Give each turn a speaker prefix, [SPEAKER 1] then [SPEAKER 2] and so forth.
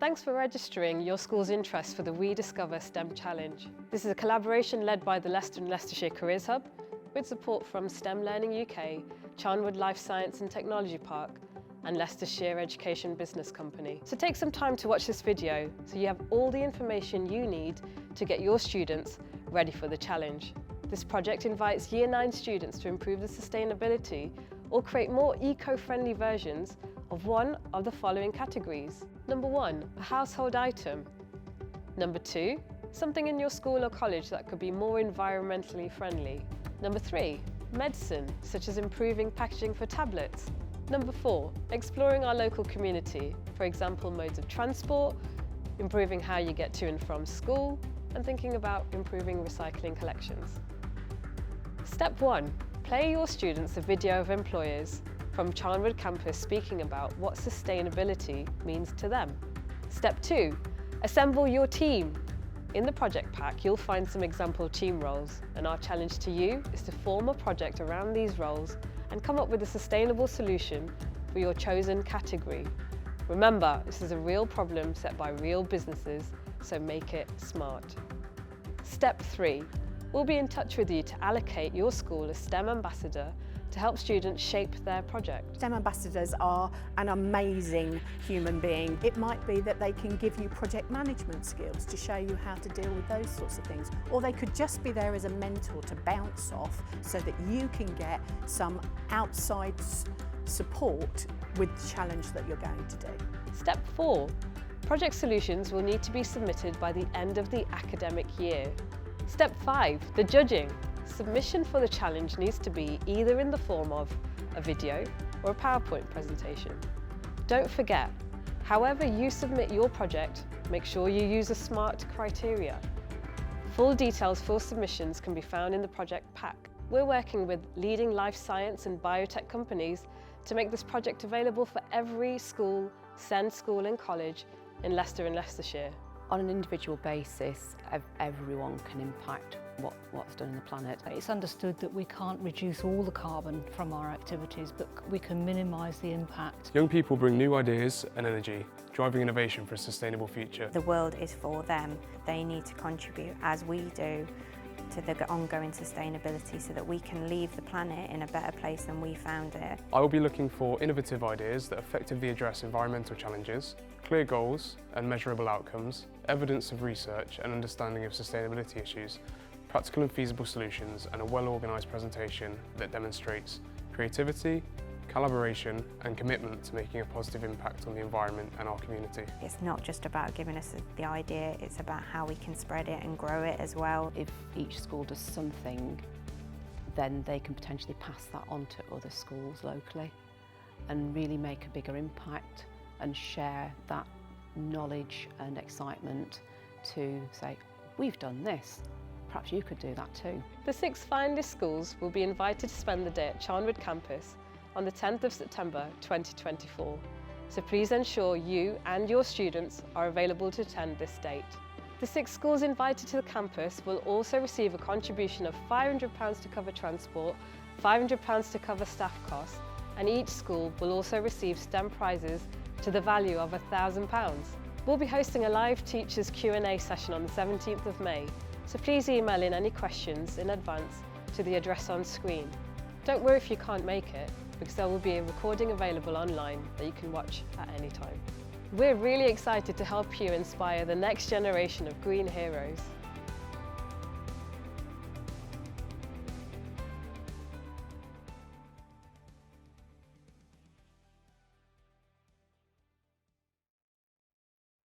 [SPEAKER 1] Thanks for registering your school's interest for the WeDiscover STEM Challenge. This is a collaboration led by the Leicester and Leicestershire Careers Hub with support from STEM Learning UK, Charnwood Life Science and Technology Park and Leicestershire Education Business Company. So take some time to watch this video so you have all the information you need to get your students ready for the challenge. This project invites Year 9 students to improve the sustainability or create more eco-friendly versions of one of the following categories. Number 1, a household item. Number 2, something in your school or college that could be more environmentally friendly. Number 3, medicine, such as improving packaging for tablets. Number 4, exploring our local community, for example, modes of transport, improving how you get to and from school, and thinking about improving recycling collections. Step 1, play your students a video of employers from Charnwood campus speaking about what sustainability means to them. Step 2, assemble your team. In the project pack, you'll find some example team roles, and our challenge to you is to form a project around these roles and come up with a sustainable solution for your chosen category. Remember, this is a real problem set by real businesses, so make it smart. Step 3, we'll be in touch with you to allocate your school a STEM ambassador to help students shape their project.
[SPEAKER 2] STEM ambassadors are an amazing human being. It might be that they can give you project management skills to show you how to deal with those sorts of things. Or they could just be there as a mentor to bounce off so that you can get some outside support with the challenge that you're going to do.
[SPEAKER 1] Step 4, project solutions will need to be submitted by the end of the academic year. Step 5, the judging. Submission for the challenge needs to be either in the form of a video or a PowerPoint presentation. Don't forget, however you submit your project, make sure you use a SMART criteria. Full details for submissions can be found in the project pack. We're working with leading life science and biotech companies to make this project available for every school, SEND school and college in Leicester and Leicestershire.
[SPEAKER 3] On an individual basis, everyone can impact what's done in the planet.
[SPEAKER 4] It's understood that we can't reduce all the carbon from our activities, but we can minimise the impact.
[SPEAKER 5] Young people bring new ideas and energy, driving innovation for a sustainable future.
[SPEAKER 6] The world is for them. They need to contribute, as we do, to the ongoing sustainability so that we can leave the planet in a better place than we found it.
[SPEAKER 5] I will be looking for innovative ideas that effectively address environmental challenges, clear goals and measurable outcomes, evidence of research and understanding of sustainability issues, practical and feasible solutions, and a well-organised presentation that demonstrates creativity, collaboration and commitment to making a positive impact on the environment and our community.
[SPEAKER 6] It's not just about giving us the idea, it's about how we can spread it and grow it as well.
[SPEAKER 3] If each school does something, then they can potentially pass that on to other schools locally and really make a bigger impact and share that knowledge and excitement to say, we've done this, perhaps you could do that too.
[SPEAKER 1] The 6 finalist schools will be invited to spend the day at Charnwood campus on the 10th of September 2024. So please ensure you and your students are available to attend this date. The 6 schools invited to the campus will also receive a contribution of £500 to cover transport, £500 to cover staff costs, and each school will also receive STEM prizes to the value of £1,000. We'll be hosting a live Teachers Q&A session on the 17th of May, so please email in any questions in advance to the address on screen. Don't worry if you can't make it, because there will be a recording available online that you can watch at any time. We're really excited to help you inspire the next generation of green heroes.